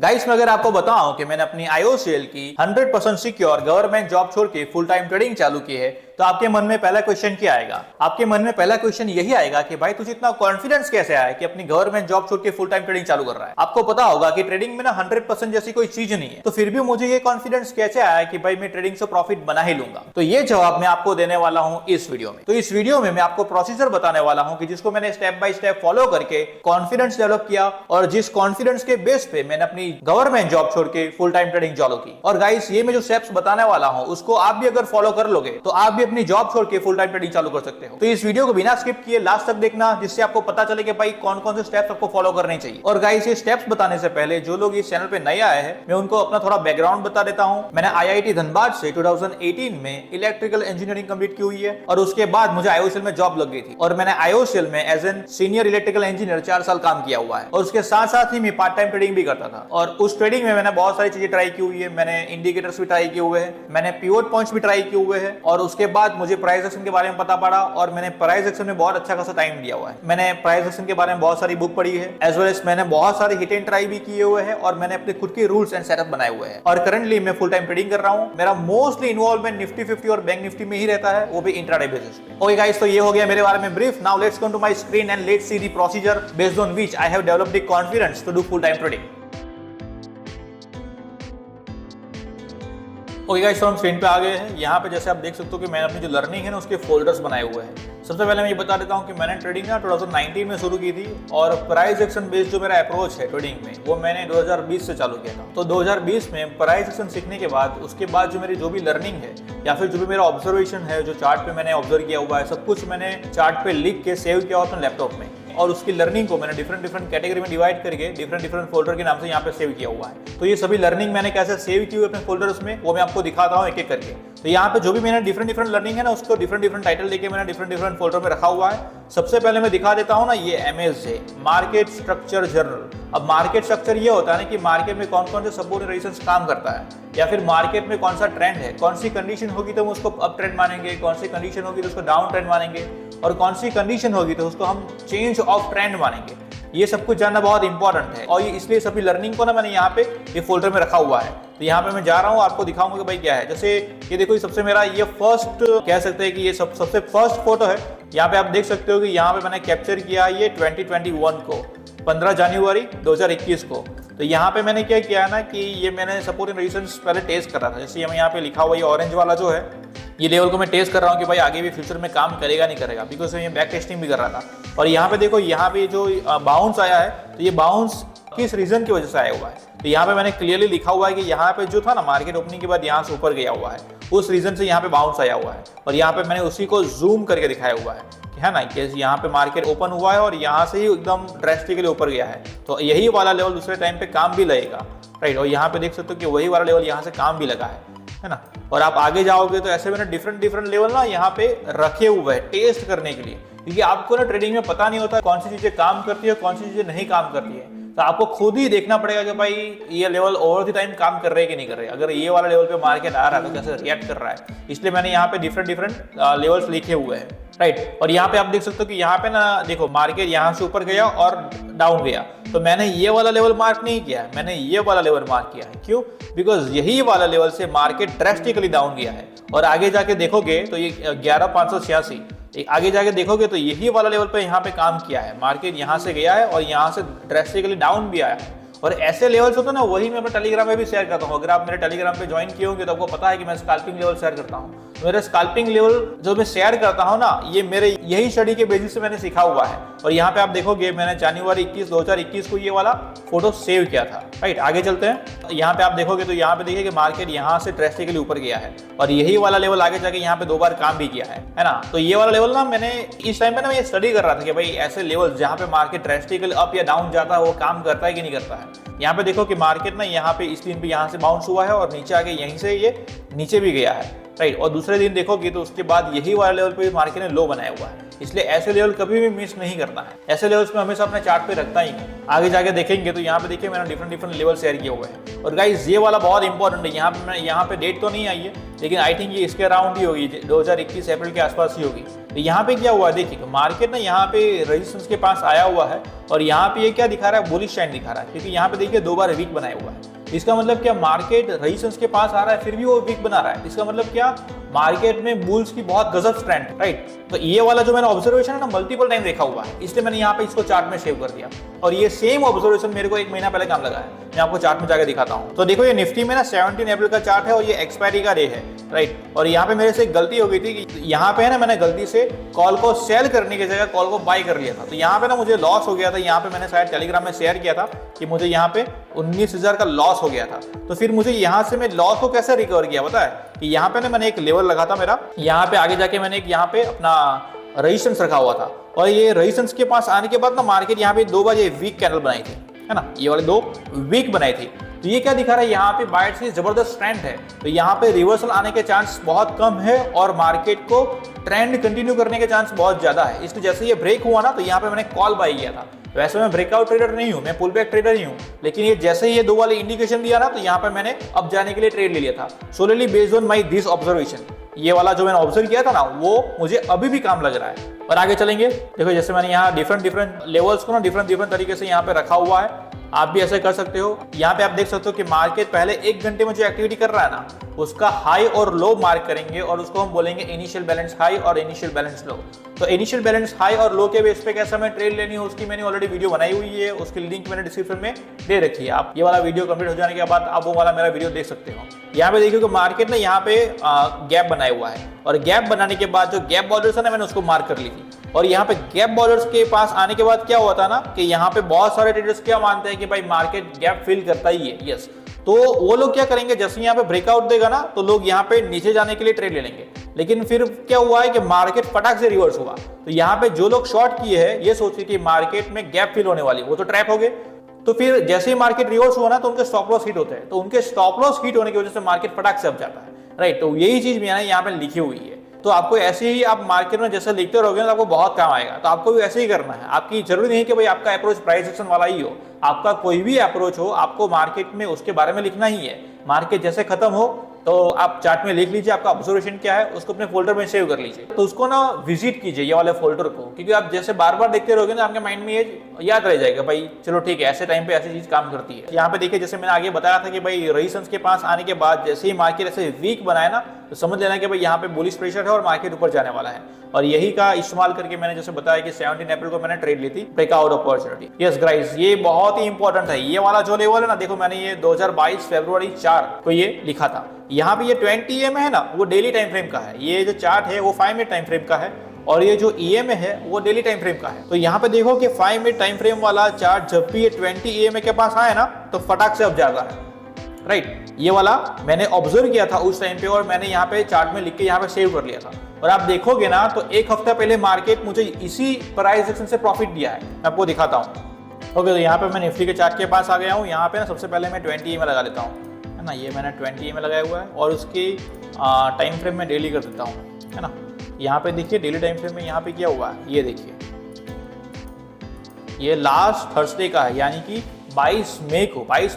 Guys, मैं अगर आपको बताऊं कि मैंने अपनी IOCL की 100% सिक्योर गवर्नमेंट जॉब छोड़ के फुल टाइम ट्रेडिंग चालू की है, तो आपके मन में पहला क्वेश्चन क्या आएगा? आपके मन में पहला क्वेश्चन यही आएगा कि भाई तुझे इतना कॉन्फिडेंस कैसे आया कि अपनी गवर्नमेंट जॉब छोड़ के फुल टाइम ट्रेडिंग चालू कर रहा है। आपको पता होगा कि ट्रेडिंग में ना 100% जैसी कोई चीज नहीं है, तो फिर भी मुझे ये कॉन्फिडेंस कैसे आया कि भाई मैं ट्रेडिंग से प्रॉफिट बना ही लूंगा? तो ये जवाब मैं आपको देने वाला हूं इस वीडियो में। तो इस वीडियो में मैं आपको प्रोसीजर बताने वाला हूं कि जिसको मैंने स्टेप बाय स्टेप फॉलो करके कॉन्फिडेंस डेवलप किया, और जिस कॉन्फिडेंस के बेस पे मैंने अपनी गवर्नमेंट जॉब छोड़ के फुल टाइम ट्रेडिंग चालू की। और गाइस, ये मैं जो स्टेप्स बताने वाला हूं उसको आप भी अगर फॉलो कर लोगे तो आप भी अपनी जॉब छोड़ के फुल टाइम ट्रेडिंग चालू कर सकते हो। तो इस वीडियो को बिना स्किप किए लास्ट तक देखना, जिससे आपको पता चले कि भाई कौन कौन से स्टेप्स आपको फॉलो करने चाहिए। और गाइस, ये स्टेप्स बताने से पहले जो लोग इस चैनल पे नए आए हैं, मैं उनको अपना थोड़ा बैकग्राउंड बता देता हूं। मैंने IIT धनबाद से 2018 में इलेक्ट्रिकल इंजीनियरिंग कंप्लीट की हुई है, और उसके बाद मुझे IOCL में जॉब लग गई थी, और मैंने IOCL में as an senior electrical engineer 4 साल काम किया हुआ है। और उसके साथ साथ ही मैं पार्ट टाइम ट्रेडिंग भी करता था, और उस ट्रेडिंग में मैंने बहुत सारी चीजें ट्राई की हुई है। मैंने इंडिकेटर्स भी ट्राई किए हुए हैं, मैंने पिवट पॉइंट्स भी ट्राई किए हुए हैं, और उसके बाद मुझे प्राइस एक्शन के बारे में पता पड़ा, और मैंने प्राइस एक्शन में बहुत अच्छा खासा टाइम दिया हुआ है। मैंने प्राइस एक्शन के बारे में बहुत सारी बुक पढ़ी है, एज वेल एज मैंने बहुत सारे हिट एंड ट्राई भी किए हुए हैं, और मैंने अपने खुद के रूल्स एंड सेटअप बनाए हुए हैं। और करंटली मैं फुल टाइम ट्रेडिंग कर रहा हूं। मेरा मोस्टली इन्वॉल्वमेंट निफ्टी 50 और बैंक निफ्टी में ही रहता है, वो भी इंट्राडे बेसिस पे। ओके गाइस, तो ये हो गया मेरे बारे में brief. Now let's come to my screen and let's see the procedure based on which I have developed the confidence to do full time trading. Okay guys, तो हम स्क्रीन पे आ गए हैं। यहाँ पे जैसे आप देख सकते हो कि मैंने अपनी जो लर्निंग है ना उसके फोल्डर्स बनाए हुए हैं। सबसे पहले मैं ये बता देता हूँ कि मैंने ट्रेडिंग ना 2019 में शुरू की थी, और प्राइस एक्शन बेस्ड जो मेरा अप्रोच है ट्रेडिंग में वो मैंने 2020 से चालू किया था। तो 2020 में प्राइस एक्शन सीखने के बाद उसके बाद जो मेरी जो भी लर्निंग है या फिर जो भी मेरा ऑब्जर्वेशन है, जो चार्ट पे मैंने ऑब्जर्व किया हुआ है, सब कुछ मैंने चार्ट पे लिख के सेव किया हुआ अपने लैपटॉप में, और उसकी लर्निंग को मैंने डिफरेंट कैटेगरी में डिवाइड करके डिफरेंट फोल्डर के नाम से यहाँ पे सेव किया हुआ है। तो ये सभी लर्निंग मैंने कैसे सेव की हुई अपने फोल्डर्स में, वो मैं आपको दिखाता हूँ एक एक करके। तो यहाँ पे जो भी मैंने डिफरेंट लर्निंग है ना, उसको डिफरेंट टाइटल लेके मैंने डिफरेंट फोल्डर में रखा हुआ है। सबसे पहले मैं दिखा देता हूँ ना, ये MS है, मार्केट स्ट्रक्चर जर्नल। अब मार्केट स्ट्रक्चर ये होता है ना कि मार्केट में कौन कौन से सपोर्ट एंड रेजिस्टेंस काम करता है, या फिर मार्केट में कौन सा ट्रेंड है, कौन सी कंडीशन होगी तो हम उसको अप ट्रेंड मानेंगे, कौन सी कंडीशन होगी तो उसको डाउन ट्रेंड मानेंगे, और कौन सी कंडीशन होगी तो उसको हम चेंज ऑफ ट्रेंड मानेंगे। ये सब कुछ जानना बहुत इंपॉर्टेंट है, और ये इसलिए सभी लर्निंग को ना मैंने यहाँ पे ये फोल्डर में रखा हुआ है। तो यहाँ पे मैं जा रहा हूँ, आपको दिखाऊंगा कि भाई क्या है। जैसे ये देखो, ये सबसे मेरा ये फर्स्ट कह सकते हैं कि ये सबसे फर्स्ट फोटो है। यहाँ पे आप देख सकते हो कि यहाँ पे मैंने कैप्चर किया ये 2021 को, 15 जनवरी 2021 को। तो यहाँ पे मैंने क्या किया है ना कि ये मैंने सपोर्ट एंड रेजिस्टेंस पहले टेस्ट कर रहा था। जैसे यहाँ पे लिखा हुआ ये ऑरेंज वाला जो है, ये लेवल को मैं टेस्ट कर रहा हूँ कि भाई आगे भी फ्यूचर में काम करेगा नहीं करेगा, बिकॉज मैं बैक टेस्टिंग भी कर रहा था। और यहाँ पे देखो, यहाँ पे जो बाउंस आया है, तो ये बाउंस किस रीजन की वजह से आया हुआ है। तो यहाँ पे मैंने क्लियरली लिखा हुआ है कि यहाँ पे जो था ना, मार्केट ओपनिंग के बाद यहाँ से ऊपर गया हुआ है, उस रीजन से यहाँ पे बाउंस आया हुआ है। और यहाँ पे मैंने उसी को जूम करके दिखाया हुआ है ना, कि यहाँ पे मार्केट ओपन हुआ है और यहाँ से ही एकदम ड्रेस्टिकली ऊपर गया है। तो यही वाला लेवल दूसरे टाइम पे काम भी लगेगा, राइट। और यहाँ पे देख सकते हो कि वही वाला लेवल यहाँ से काम भी लगा है ना। और आप आगे जाओगे तो ऐसे मैंने डिफरेंट लेवल ना यहाँ पे रखे हुए हैं टेस्ट करने के लिए, क्योंकि आपको ना ट्रेडिंग में पता नहीं होता कौन सी चीजें काम करती है, कौन सी चीजें नहीं काम करती है। तो आपको खुद ही देखना पड़ेगा कि भाई ये लेवल ओवर द टाइम काम कर रहे हैं कि नहीं कर रहे। अगर ये वाला लेवल पे मार्केट आ रहा है तो कैसे रिएक्ट कर रहा है, इसलिए मैंने यहाँ पे डिफरेंट लेवल्स लिखे हुए हैं, राइट। और यहाँ पे आप देख सकते हो कि यहाँ पे ना देखो, मार्केट यहाँ से ऊपर गया और डाउन गया, तो मैंने ये वाला लेवल मार्क नहीं किया, मैंने ये वाला लेवल मार्क किया है। क्यों? बिकॉज यही वाला लेवल से मार्केट ड्रेस्टिकली डाउन गया है। और आगे जाके देखोगे तो ये 11,586, आगे जाके देखोगे तो यही वाला लेवल पे यहाँ पे काम किया है। मार्केट यहाँ से गया है और यहाँ से ड्रेस्टिकली डाउन भी आया है। और ऐसे लेवल्स होते हैं ना, वही मैं अपने टेलीग्राम में भी शेयर करता हूँ। अगर आप मेरे टेलीग्राम पे ज्वाइन किए होंगे तो आपको पता है कि मैं स्कैल्पिंग लेवल शेयर करता हूँ। मेरे स्कैल्पिंग लेवल जो मैं शेयर करता हूँ ना, ये मेरे यही स्टडी के बेसिस से मैंने सीखा हुआ है। और यहाँ पे आप देखोगे मैंने जनवरी 2021 को ये वाला फोटो सेव किया था, राइट। आगे चलते हैं। यहाँ पे आप देखोगे तो यहाँ पे देखिए कि मार्केट यहाँ से ड्रेस्टिकली ऊपर गया है, और यही वाला लेवल आगे जाके यहाँ पे 2 बार काम भी किया है ना। तो ये वाला लेवल ना मैंने इस टाइम पे ना ये स्टडी कर रहा था कि भाई ऐसे लेवल जहाँ पे मार्केट ड्रेस्टिकली अप या डाउन जाता है वो काम करता है कि नहीं करता है। यहाँ पे देखो कि मार्केट ना यहाँ पे इस दिन पे यहाँ से बाउंस हुआ है और नीचे आके यहीं से ये नीचे भी गया है, राइट। और दूसरे दिन देखोगे तो उसके बाद यही वाला लेवल पे मार्केट ने लो बनाया हुआ है, इसलिए ऐसे लेवल कभी भी मिस नहीं करना है। ऐसे लेवल्स में हमेशा अपने चार्ट पे रखता ही है। आगे जाके देखेंगे तो यहाँ पे देखिए मैंने डिफरेंट लेवल शेयर किए हुए हैं। और गाइस ये वाला बहुत इंपॉर्टेंट है, यहाँ पे डेट तो नहीं आई है लेकिन आई थिंक ये इसके अराउंड ही होगी, 2021 अप्रैल के आसपास ही होगी। तो यहाँ पे क्या हुआ है देखिए, मार्केट ना यहाँ पे रेजिस्टेंस के पास आया हुआ है और यहाँ पे ये क्या दिखा रहा है, बुलिश ट्रेंड दिखा रहा है, क्योंकि यहाँ पे देखिए 2 बार वीक बनाया हुआ है। इसका मतलब क्या, मार्केट रेजिस्टेंस के पास आ रहा है फिर भी वो वीक बना रहा है। इसका मतलब क्या, मार्केट में बुल्स की बहुत गजब स्ट्रेंथ है, राइट। तो ये वाला जो मैंने ऑब्जर्वेशन है ना मल्टीपल टाइम देखा हुआ है, इसलिए मैंने यहाँ पे इसको चार्ट में सेव कर दिया। और ये सेम ऑब्जर्वेशन मेरे को 1 महीना पहले काम लगा है, मैं आपको चार्ट में जाकर दिखाता हूँ। तो देखो ये निफ्टी में ना 17 अप्रैल का चार्ट है और ये एक्सपायरी का डे है, राइट। और यहाँ पे मेरे से एक गलती हो गई थी कि यहाँ पे है ना मैंने गलती से कॉल को सेल करने की जगह कॉल को बाय कर लिया था, तो यहाँ पे ना मुझे लॉस हो गया था। यहाँ पे मैंने शायद टेलीग्राम में शेयर किया था कि मुझे यहाँ पे 19,000 का लॉस हो गया था। तो फिर मुझे यहाँ से मैं लॉस को कैसे रिकवर किया पता है, कि यहाँ पे ना मैंने एक लेवल लगा था मेरा, यहाँ पे आगे जाके मैंने एक यहाँ पे अपना रेजिस्टेंस रखा हुआ था और ये रेजिस्टेंस के पास आने के बाद ना मार्केट यहाँ पे 2 बार ये वीक कैंडल बनाई थी, है ना, ये वाले 2 वीक बनाई थी। तो ये क्या दिखा रहा है, यहाँ पे बायर्स की जबरदस्त ट्रेंड है, तो यहाँ पे रिवर्सल आने के चांस बहुत कम है और मार्केट को ट्रेंड कंटिन्यू करने के चांस बहुत ज्यादा है। इसलिए जैसे ये ब्रेक हुआ ना तो यहाँ पे मैंने कॉल बाय किया था। वैसे मैं ब्रेकआउट ट्रेडर नहीं हूँ, मैं पुल बैक ट्रेडर ही हूँ, लेकिन ये जैसे ही ये 2 वाले इंडिकेशन दिया ना तो यहाँ पे मैंने अब जाने के लिए ट्रेड ले लिया था, solidly based on my this observation. ये वाला जो मैंने ऑब्जर्व किया था ना वो मुझे अभी भी काम लग रहा है। और आगे चलेंगे, देखो जैसे मैंने यहाँ डिफरेंट लेवल्स को ना डिफरेंट तरीके से यहाँ पे रखा हुआ है, आप भी ऐसे कर सकते हो। यहाँ पे आप देख सकते हो कि मार्केट पहले 1 घंटे में जो एक्टिविटी कर रहा है ना उसका हाई और लो मार्क करेंगे और उसको हम बोलेंगे इनिशियल बैलेंस हाई और इनिशियल बैलेंस लो। तो इनिशियल बैलेंस हाई और लो के बेस पे कैसे हमें ट्रेड लेनी है उसकी मैंने ऑलरेडी वीडियो बनाई हुई है, उसकी लिंक मैंने डिस्क्रिप्शन में दे रखी है। आप ये वाला वीडियो कंप्लीट हो जाने के बाद आप वो वाला मेरा वीडियो देख सकते हो। यहाँ पे देखिए कि मार्केट ने यहाँ पे गैप बनाया हुआ है और गैप बनाने के बाद जो गैप बॉर्डर्स है ना मैंने उसको मार्क कर ली थी। और यहाँ पे गैप बॉर्डर्स के पास आने के बाद क्या हुआ था ना कि यहाँ पे बहुत सारे ट्रेडर्स क्या मानते हैं कि भाई मार्केट गैप फिल करता ही है, यस। तो वो लोग क्या करेंगे, जैसे यहाँ पे ब्रेकआउट देगा ना तो लोग यहाँ पे नीचे जाने के लिए ट्रेड ले लेंगे। लेकिन फिर क्या हुआ है कि मार्केट फटाक से रिवर्स हुआ, तो यहाँ पे जो लोग शॉर्ट किए हैं ये सोचे कि मार्केट में गैप फिल होने वाली, वो तो ट्रैप हो गए। तो फिर जैसे ही मार्केट रिवर्स हुआ ना तो उनके स्टॉप लॉस हिट होते हैं, तो उनके स्टॉप लॉस हिट होने की वजह से मार्केट फटाक से अब जाता है, राइट। तो यही चीज मैंने यहाँ पे लिखी हुई है। तो आपको ऐसे ही आप मार्केट में जैसे लिखते रहोगे ना तो आपको बहुत काम आएगा। तो आपको भी ऐसे ही करना है, आपकी जरूरी नहीं कि भाई आपका अप्रोच प्राइस एक्शन वाला ही हो, आपका कोई भी अप्रोच हो आपको मार्केट में उसके बारे में लिखना ही है। मार्केट जैसे खत्म हो तो आप चार्ट में लिख लीजिए आपका ऑब्जर्वेशन क्या है, उसको अपने फोल्डर में सेव कर लीजिए। तो उसको ना विजिट कीजिए ये वाले फोल्डर को, क्योंकि आप जैसे बार बार देखते रहोगे ना आपके माइंड में ये याद रह जाएगा, भाई चलो ठीक है ऐसे टाइम पे ऐसी चीज काम करती है। यहाँ पे देखिए जैसे मैंने आगे बताया था कि भाई रेजिस्टेंस के पास आने के बाद जैसे ही मार्केट ऐसे वीक बनाए ना तो समझ लेना कि भाई यहाँ पे बुलिश प्रेशर है और मार्केट ऊपर जाने वाला है। और यही का इस्तेमाल करके मैंने जैसे बताया कि 17 अप्रैल को मैंने ट्रेड ली थी ब्रेकआउट अपॉर्चुनिटी। यस गाइस, ये बहुत ही इंपॉर्टेंट है। ये वाला जो लेवल है ना, देखो मैंने ये 2022 फरवरी 4 को ये लिखा था। यहाँ पे ये 20 EMA है ना वो डेली टाइम फ्रेम का है, ये जो चार्ट है वो 5 मिनट टाइम फ्रेम का है और ये जो EMA है वो डेली टाइम फ्रेम का है। तो यहाँ पे देखो कि 5 मिनट टाइम फ्रेम वाला चार्ट जब भी ये 20 EMA के पास आए ना तो फटाक से अब जाता है, राइट। ये वाला मैंने ऑब्जर्व किया था उस टाइम पे और मैंने यहाँ पे चार्ट में लिख के यहाँ पे सेव कर लिया था। और आप देखोगे ना तो 1 हफ्ता पहले मार्केट मुझे इसी प्राइस एक्शन से प्रॉफिट दिया है, मैं आपको दिखाता हूँ। ओके, तो यहाँ पे मैं निफ्टी के चार्ट के पास आ गया हूँ। यहाँ पे ना सबसे पहले मैं 20 EMA लगा लेता हूँ, है ना। ये मैंने 20 EMA लगाया हुआ है और उसकी टाइम फ्रेम में डेली कर देता हूँ, है ना। यहाँ पे देखिए डेली टाइम फ्रेम में यहाँ पे क्या हुआ है, ये देखिए ये लास्ट थर्सडे का है, यानी कि 22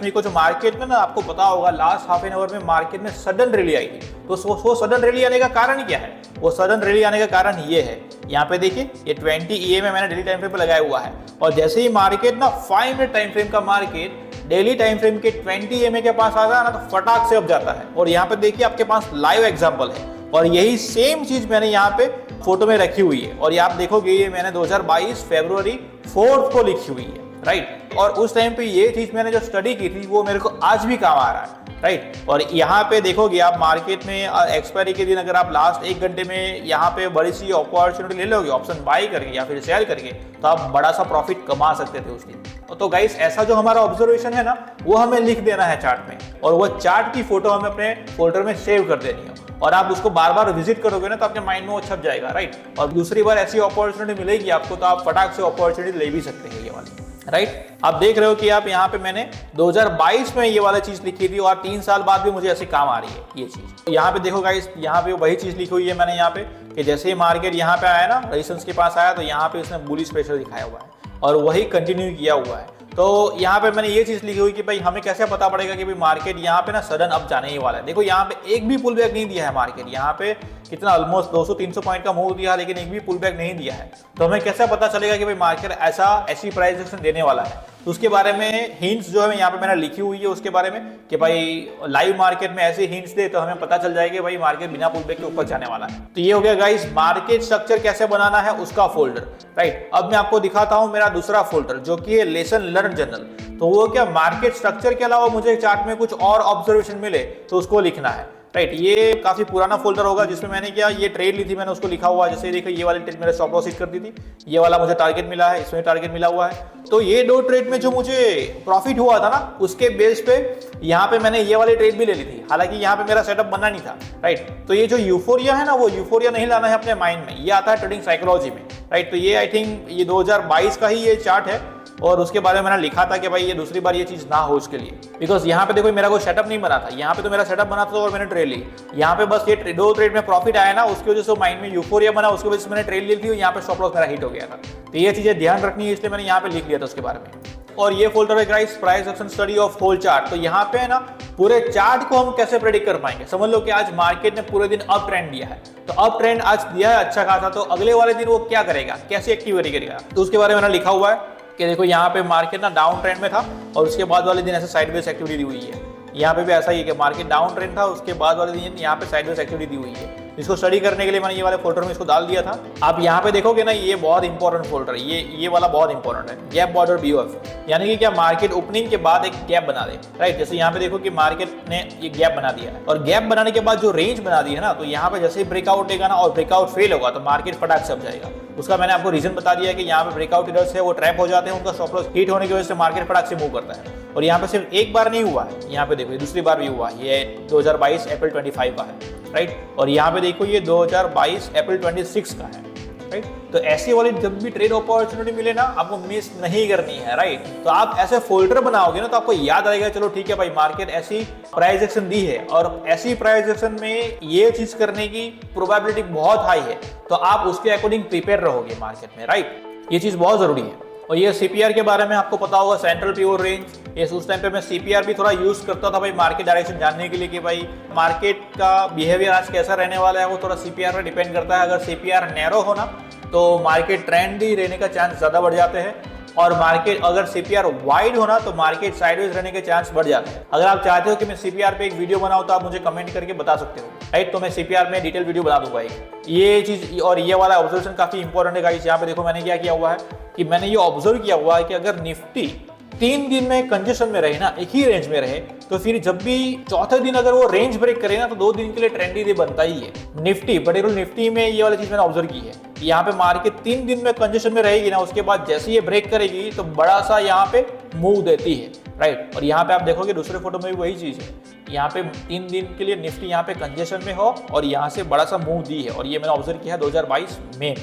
मई को जो मार्केट में ना आपको पता होगा लास्ट हाफ एन आवर में मार्केट में सडन रैली आई थी। तो वो सडन रैली आने का कारण क्या है, वो सडन रैली आने का कारण ये है, यहाँ पे देखिए ये 20 EMA मैंने डेली टाइम फ्रेम पे लगाया हुआ है और जैसे ही मार्केट ना 5 मिनट टाइम फ्रेम का मार्केट डेली टाइम फ्रेम के 20 EMA के पास आता है ना तो फटाक से अब जाता है। और यहाँ पे देखिए आपके पास लाइव एग्जाम्पल है और यही सेम चीज मैंने यहाँ पे फोटो में रखी हुई है और ये आप देखोगे ये मैंने 2022 फरवरी 4 को लिखी हुई है, राइट। और उस टाइम पे ये चीज मैंने जो स्टडी की थी वो मेरे को आज भी काम आ रहा है, राइट। और यहाँ पे देखोगे आप मार्केट में एक्सपायरी के दिन अगर आप लास्ट 1 घंटे में यहाँ पे बड़ी सी अपॉर्चुनिटी ले लोगे ऑप्शन बाय करके या फिर सेल करके तो आप बड़ा सा प्रॉफिट कमा सकते थे उस दिन। तो गाइस ऐसा जो हमारा ऑब्जर्वेशन है ना वो हमें लिख देना है चार्ट में और वो चार्ट की फोटो हमें अपने फोल्डर में सेव कर देनी है और आप उसको बार बार विजिट करोगे ना तो आपके माइंड में वो छप जाएगा, राइट। और दूसरी बार ऐसी अपॉर्चुनिटी मिलेगी आपको तो आप फटाक से अपॉर्चुनिटी ले भी सकते हैं ये वाली, राइट। आप देख रहे हो कि आप यहाँ पे मैंने 2022 में ये वाला चीज लिखी थी और 3 साल बाद भी मुझे ऐसे काम आ रही है ये चीज। यहाँ पे देखो गाइस, यहाँ पे वही चीज लिखी हुई है मैंने यहाँ पे कि जैसे ही मार्केट यहाँ पे आया ना, रेजिस्टेंस के पास आया, तो यहाँ पे इसने बुलिश प्रेशर दिखाया हुआ है और वही कंटिन्यू किया हुआ है। तो यहाँ पे मैंने ये चीज लिखी हुई कि भाई हमें कैसे पता पड़ेगा कि भाई मार्केट यहाँ पे ना सडन अप जाने ही वाला है। देखो यहाँ पे एक भी पुल बैक नहीं दिया है मार्केट, यहाँ पे कितना ऑलमोस्ट 200-300 पॉइंट का मूव दिया, लेकिन एक भी पुल बैक नहीं दिया है। तो हमें कैसे पता चलेगा कि भाई मार्केट ऐसी प्राइस एक्शन देने वाला है? तो उसके बारे में हिंट्स जो है यहाँ पे मैंने लिखी हुई है उसके बारे में कि भाई लाइव मार्केट में ऐसे हिंट्स दे तो हमें पता चल जाएगा कि भाई मार्केट बिना पुल बैक के ऊपर जाने वाला है। तो ये हो गया गाइस मार्केट स्ट्रक्चर कैसे बनाना है उसका फोल्डर, राइट। अब मैं आपको दिखाता हूं मेरा दूसरा फोल्डर जो कि है लेसन लर्न जनरल। तो वो क्या, मार्केट स्ट्रक्चर के अलावा मुझे चार्ट में कुछ और ऑब्जर्वेशन मिले तो उसको लिखना है, राइट। ये काफी पुराना फोल्डर होगा जिसमें मैंने क्या ये ट्रेड ली थी, मैंने उसको लिखा हुआ है। जैसे देखो ये वाली ट्रेड मेरे स्टॉप लॉस हिट कर दी थी, ये वाला मुझे टारगेट मिला है, इसमें टारगेट मिला हुआ है। तो ये 2 ट्रेड में जो मुझे प्रॉफिट हुआ था ना, उसके बेस पे यहाँ पे मैंने ये वाली ट्रेड भी ले ली थी। हालांकि यहाँ पे मेरा सेटअप बनना नहीं था, राइट। तो ये जो यूफोरिया है ना, वो यूफोरिया नहीं लाना है अपने माइंड में, ये आता है ट्रेडिंग साइकोलॉजी में, राइट। तो ये आई थिंक ये 2022 का ही ये चार्ट है और उसके बारे में मैंने लिखा था कि भाई ये दूसरी बार ये चीज ना हो उसके लिए। बिकॉज यहाँ पे देखो मेरा कोई सेटअप नहीं बना था, यहाँ पे तो मेरा सेटअप बना था और मैंने ट्रेड ली। यहाँ पे बस ये 2 ट्रेड में प्रॉफिट आया ना, उसकी वजह से माइंड में यूफोरिया बना, उसकी वजह से मैंने ट्रेड ली थी और यहाँ पे स्टॉप लॉस मेरा हिट हो गया था। तो ये चीजें ध्यान रखनी है, इसलिए मैंने यहाँ पे लिख लिया था उसके बारे में। और ये फोल्डर है guys price action study of whole chart. तो यहाँ पे है ना पूरे चार्ट को हम कैसे प्रेडिक्ट कर पाएंगे। समझ लो कि आज मार्केट ने पूरे दिन अप ट्रेंड दिया है, तो अप ट्रेंड आज दिया है अच्छा खासा, तो अगले वाले दिन वो क्या करेगा, कैसे एक्टिविटी करेगा, तो उसके बारे में मैंने लिखा हुआ है कि देखो यहाँ पे मार्केट ना डाउन ट्रेंड में था और उसके बाद वाले दिन ऐसे साइडवेज एक्टिविटी दी हुई है। यहाँ पे भी ऐसा ही है कि मार्केट डाउन ट्रेंड था, उसके बाद वाले दिन यहाँ पे साइडवेज एक्टिविटी दी हुई है। इसको स्टडी करने के लिए मैंने ये वाले फोल्डर में इसको डाल दिया था। आप यहाँ पे देखोगे ना, ये बहुत इंपॉर्टेंट फोल्डर है, ये वाला बहुत इंपॉर्टेंट है, गैप बॉर्डर BOF, यानी कि क्या मार्केट ओपनिंग के बाद एक गैप बना दे, राइट। जैसे यहाँ पे देखो कि मार्केट ने ये गैप बना दिया है और गैप बनाने के बाद जो रेंज बना दी है ना, तो यहाँ पे जैसे ही ब्रेकआउट देगा ना और ब्रेकआउट फेल होगा तो मार्केट फटाक से अब जाएगा। उसका मैंने आपको रीजन बता दिया है कि यहाँ पे ब्रेकआउट एरर्स है, वो ट्रैप हो जाते हैं, उनका स्टॉप लॉस हिट होने की वजह से मार्केट फटाक से मूव करता है। और यहाँ पे सिर्फ एक बार नहीं हुआ है, यहाँ पे देखो ये दूसरी बार भी हुआ है, ये 2022 अप्रैल 25 का है, राइट। और यहाँ पे देखो ये 2022 अप्रैल 26 का है, राइट। तो ऐसी वाली जब भी ट्रेड अपॉर्चुनिटी मिले ना, आपको मिस नहीं करनी है, राइट। तो आप ऐसे फोल्डर बनाओगे ना तो आपको याद आएगा, चलो ठीक है भाई मार्केट ऐसी प्राइस एक्शन दी है और ऐसी प्राइस एक्शन में ये चीज करने की प्रोबेबिलिटी बहुत हाई है, तो आप उसके अकॉर्डिंग प्रिपेयर रहोगे मार्केट में, राइट। ये चीज बहुत जरूरी है। और ये CPR के बारे में आपको पता होगा, सेंट्रल प्योर रेंज, ये उस टाइम पे मैं CPR भी थोड़ा यूज करता था भाई मार्केट डायरेक्शन जानने के लिए कि भाई मार्केट का बिहेवियर आज कैसा रहने वाला है, वो थोड़ा CPR पर डिपेंड करता है। अगर CPR नैरो हो ना तो मार्केट ट्रेंड ही रहने का चांस ज्यादा बढ़ जाते हैं, और मार्केट अगर CPR वाइड होना तो मार्केट साइडवेज रहने के चांस बढ़ जाते हैं। अगर आप चाहते हो कि मैं CPR पे एक वीडियो बनाऊं तो आप मुझे कमेंट करके बता सकते हो, राइट। तो मैं CPR में डिटेल वीडियो बना दूंगा ये चीज। और ये वाला ऑब्जर्वेशन काफी इंपॉर्टेंट है गाइस। यहाँ पे देखो मैंने क्या किया हुआ है कि मैंने ये ऑब्जर्व किया हुआ है कि अगर निफ्टी 3 दिन में कंजेशन में रहे ना, एक ही रेंज में रहे, तो फिर जब भी चौथे दिन अगर वो रेंज ब्रेक करे ना तो 2 दिन के लिए ट्रेंडी डे बनता ही है। निफ्टी पर्टिकुलर निफ्टी में ये वाली चीज मैंने ऑब्जर्व की है, यहाँ पे मार्केट 3 दिन में कंजेशन में रहेगी ना, उसके बाद जैसे ये ब्रेक करेगी तो बड़ा सा यहाँ पे मूव देती है, राइट। और यहाँ पे आप देखोगे दूसरे फोटो में भी वही चीज है, यहाँ पे 3 दिन के लिए निफ्टी यहाँ पे कंजेशन में हो और यहाँ से बड़ा सा मूव दी है, और ये मैंने ऑब्जर्व किया है 2022 में,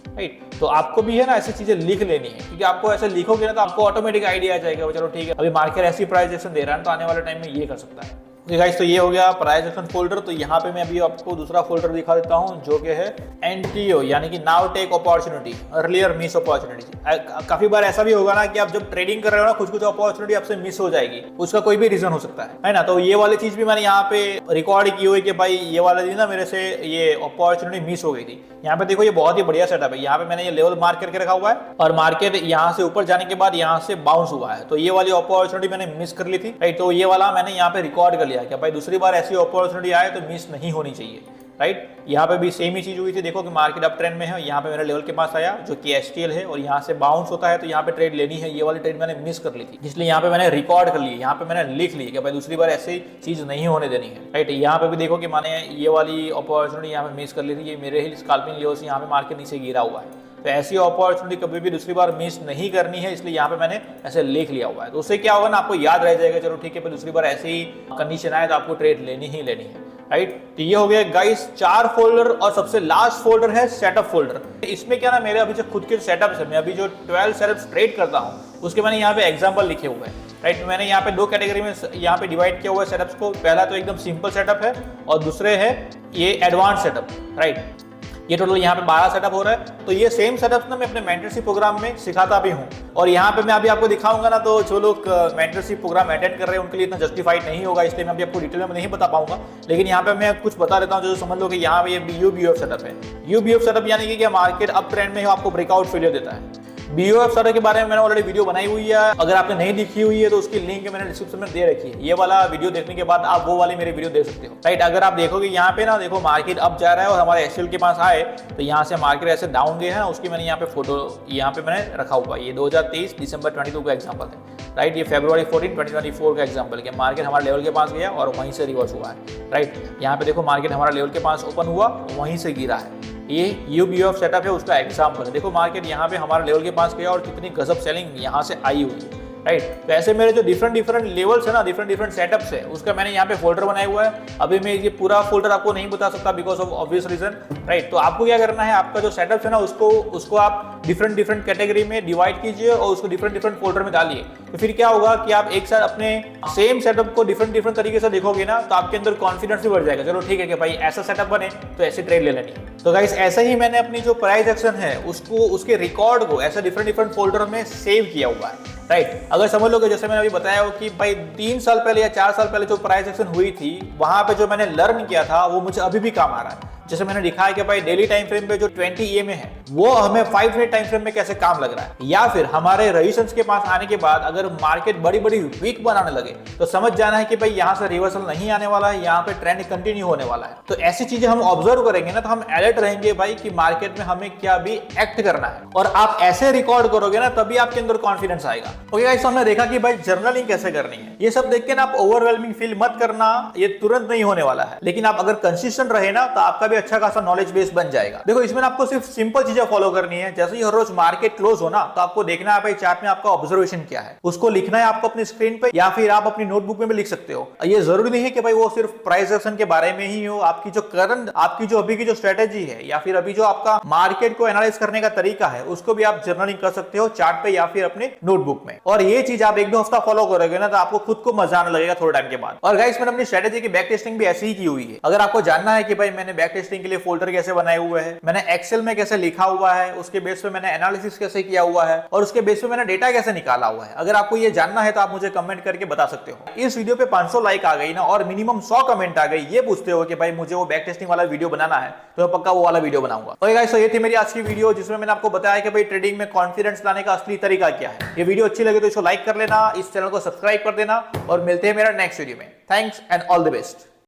राइट। तो आपको भी है ना ऐसी चीजें लिख लेनी है, क्योंकि आपको ऐसे लिखोगे ना तो आपको ऑटोमेटिक आइडिया आ जाएगा, चलो ठीक है अभी मार्केट ऐसी प्राइस एक्शन दे रहा है तो आने वाले टाइम में ये कर सकता है। गाइस तो ये हो गया प्राइस एक्शन फोल्डर। तो यहाँ पे मैं अभी आपको दूसरा फोल्डर दिखा देता हूँ जो कि है NTO, यानी कि now take opportunity, earlier miss opportunity. काफी बार ऐसा भी होगा ना कि आप जब ट्रेडिंग कर रहे हो ना कुछ अपॉर्चुनिटी आपसे मिस हो जाएगी, उसका कोई भी रीजन हो सकता है ना। तो ये वाली चीज भी मैंने यहाँ पे रिकॉर्ड की हुई कि भाई ये वाला दिन ना मेरे से ये अपॉर्चुनिटी मिस हो गई थी। यहाँ पे देखो ये बहुत ही बढ़िया सेटअप है, यहाँ पे मैंने ये लेवल मार्क करके रखा हुआ है और मार्केट यहाँ से ऊपर जाने के बाद यहाँ से बाउंस हुआ है, तो ये वाली अपॉर्चुनिटी मैंने मिस कर ली थी, राइट। तो ये वाला मैंने यहाँ पे रिकॉर्ड कर लिया कि भाई दूसरी बार ऐसी अपॉर्चुनिटी आए तो मिस नहीं होनी चाहिए, राइट। यहाँ पे भी सेम ही चीज हुई थी, देखो कि मार्केट अप ट्रेंड में है, यहाँ पे मेरे लेवल के पास आया जो कि STL है और यहाँ से बाउंस होता है, तो यहाँ पे ट्रेड लेनी है, ये वाली ट्रेड मैंने मिस कर ली थी, इसलिए यहाँ पे मैंने रिकॉर्ड कर ली, यहाँ पे मैंने लिख ली कि भाई दूसरी बार ऐसी चीज नहीं होने देनी है, राइट। यहाँ पे भी देखो कि मैंने ये वाली अपॉर्चुनिटी यहाँ पे मिस कर ली थी, ये मेरे ही स्कैल्पिंग लेवल से यहाँ पे मार्केट नीचे गिरा हुआ है, तो ऐसी अपॉर्चुनिटी कभी भी दूसरी बार मिस नहीं करनी है, इसलिए यहाँ पे मैंने ऐसे लिख लिया हुआ है। तो उससे क्या होगा ना, आपको याद रह जाएगा, चलो ठीक है दूसरी बार ऐसे ही कंडीशन आए तो आपको ट्रेड लेनी ही लेनी है, राइट। तो ये हो गया गाइस 4 फोल्डर, और सबसे लास्ट फोल्डर है सेटअप फोल्डर। इसमें क्या ना, मेरे अभी जो खुद के सेटअप्स है, मैं अभी जो 12 सेटअप्स ट्रेड करता हूँ उसके मैंने यहाँ पे एग्जांपल लिखे हुए हैं, राइट। मैंने यहाँ पे 2 कैटेगरी में यहाँ पे डिवाइड किया हुआ है सेटअप्स को। पहला तो एकदम सिंपल सेटअप है और दूसरे है ये एडवांस सेटअप, राइट। ये टोटल यहाँ पे 12 सेटअप हो रहा है। तो ये सेम सेटअप ना मैं अपने मेंटरशिप प्रोग्राम में सिखाता भी हूँ, और यहाँ पे मैं अभी आपको दिखाऊंगा ना, तो जो लोग मेंटरशिप प्रोग्राम अटेंड कर रहे हैं उनके लिए इतना जस्टिफाइड नहीं होगा, इसलिए मैं अभी आपको डिटेल में नहीं बता पाऊंगा। लेकिन यहाँ पे मैं कुछ बता देता हूँ जो समझ लो कि यहाँ पे ये BOF सेटअप है। UBF सेटअप यानी कि मार्केट अप ट्रेंड में आपको ब्रेकआउट फेलियर देता है। BOF सेटअप के बारे में मैंने ऑलरेडी वीडियो बनाई हुई है, अगर आपने नहीं देखी हुई है तो उसकी लिंक मैंने डिस्क्रिप्शन में दे रखी है। ये वाला वीडियो देखने के बाद आप वो वाली मेरी वीडियो देख सकते हो, राइट। अगर आप देखोगे यहाँ पे ना, देखो मार्केट अप जा रहा है और हमारे एक्सेल के पास आए तो यहाँ से मार्केट ऐसे डाउन गए हैं, उसकी मैंने यहाँ पे फोटो यहाँ पे मैंने रखा हुआ है। ये 2023 दिसंबर 22 का एग्जाम्पल है, राइट। ये फरवरी 14 2024 का एग्जाम्पल है। मार्केट हमारे लेवल के पास गया और वहीं से रिवर्स हुआ है, राइट। यहाँ पे देखो मार्केट हमारा लेवल के पास ओपन हुआ, वहीं से गिरा है। ये UBF सेटअप है, उसका एग्जाम्पल है। देखो मार्केट यहाँ पे हमारे लेवल के पास गया और कितनी गजब सेलिंग यहाँ से आई हुई है, राइट। तो ऐसे मेरे जो डिफरेंट लेवल्स है ना, डिफरेंट सेटअप्स है, उसका मैंने यहाँ पे फोल्डर बनाया हुआ है। अभी मैं ये पूरा फोल्डर आपको नहीं बता सकता because of obvious reason, right. तो आपको क्या करना है, आपका जो सेटअप है ना उसको आप डिफरेंट कैटेगरी में डिवाइड कीजिए और उसको डिफरेंट फोल्डर में डालिए। तो फिर क्या होगा कि आप एक साथ अपने सेम सेटअप को डिफरेंट तरीके से देखोगे ना, तो आपके अंदर कॉन्फिडेंस भी बढ़ जाएगा। चलो ठीक है कि भाई ऐसा सेटअप बने तो ऐसे ट्रेड ले लेनी। तो गाइस ऐसे ही मैंने अपनी जो प्राइस एक्शन है उसके रिकॉर्ड को ऐसे डिफरेंट फोल्डर में सेव किया हुआ है, राइट। अगर समझ लोगे, जैसे मैंने अभी बताया हो कि भाई 3 साल पहले या 4 साल पहले जो प्राइस एक्शन हुई थी, वहां पे जो मैंने लर्न किया था वो मुझे अभी भी काम आ रहा है। जैसे मैंने लिखा है कि भाई डेली टाइम फ्रेम पे जो 20 EMA है वो हमें 5 मिनट टाइम फ्रेम में कैसे काम लग रहा है, या फिर हमारे रेजिस्टेंस के पास आने के बाद अगर मार्केट बड़ी वीक बनाने लगे तो समझ जाना है कि भाई यहाँ से रिवर्सल नहीं आने वाला है, यहाँ पे ट्रेंड कंटिन्यू होने वाला है। तो ऐसी चीजें हम ऑब्जर्व करेंगे ना, तो हम अलर्ट रहेंगे भाई कि मार्केट में हमें क्या भी एक्ट करना है, और आप ऐसे रिकॉर्ड करोगे ना तभी आपके अंदर कॉन्फिडेंस आएगा। ओके गाइस, हमने देखा कि भाई जर्नलिंग कैसे करनी है। ये सब देख के ना आप ओवरवेलमिंग फील मत करना, ये तुरंत नहीं होने वाला है, लेकिन आप अगर कंसिस्टेंट रहे ना तो आपका भी अच्छा खासा नॉलेज बेस बन जाएगा। देखो इसमें आपको सिर्फ सिंपल चीजें फॉलो करनी है। जैसे ही हर रोज मार्केट क्लोज हो ना, तो आपको देखना है भाई चार्ट में आपका ऑब्जर्वेशन क्या है, उसको लिखना है आपको अपनी स्क्रीन पे, या फिर आप अपनी नोटबुक में भी लिख सकते हो। ये जरूरी नहीं है कि भाई वो सिर्फ प्राइस एक्शन के बारे में ही हो, आपकी जो करंट आपकी जो अभी की जो स्ट्रेटेजी है या फिर अभी जो आपका मार्केट को एनालाइज करने का तरीका है उसको भी आप जर्नलिंग कर सकते हो चार्ट पे या फिर अपने नोटबुक में। और ये चीज आप 1-2 हफ्ता फॉलो करोगे ना तो आपको खुद को मजा आने लगेगा थोड़े टाइम के बाद। और गाइस मैंने अपनी स्ट्रेटेजी की बैक टेस्टिंग भी ऐसे ही की हुई है। अगर आपको जानना है कि भाई मैंने बैक टेस्टिंग के लिए फोल्डर कैसे बनाए हुए हैं, मैंने एक्सेल में कैसे लिखा हुआ है, उसके बेस पे मैंने एनालिसिस कैसे किया हुआ है और उसके बेस पे मैंने डेटा कैसे निकाला हुआ है, अगर आपको ये जानना है तो आप मुझे कमेंट करके बता सकते हो। इस वीडियो पे 500 लाइक आ गई ना और मिनिमम 100 कमेंट आ गई, ये पूछते हो कि भाई मुझे वो बैक टेस्टिंग वाला वीडियो बनाना है, तो मैं पक्का वो वाला वीडियो बनाऊंगा। ओके गाइस, तो ये थी मेरी आज की वीडियो जिसमें मैंने आपको बताया कि भाई ट्रेडिंग में कॉन्फिडेंस लाने का असली तरीका क्या है। ये वीडियो अच्छी लगे तो इसको लाइक कर लेना, इस चैनल को सब्सक्राइब कर देना और मिलते हैं मेरा नेक्स्ट वीडियो में। Thanks and all the best.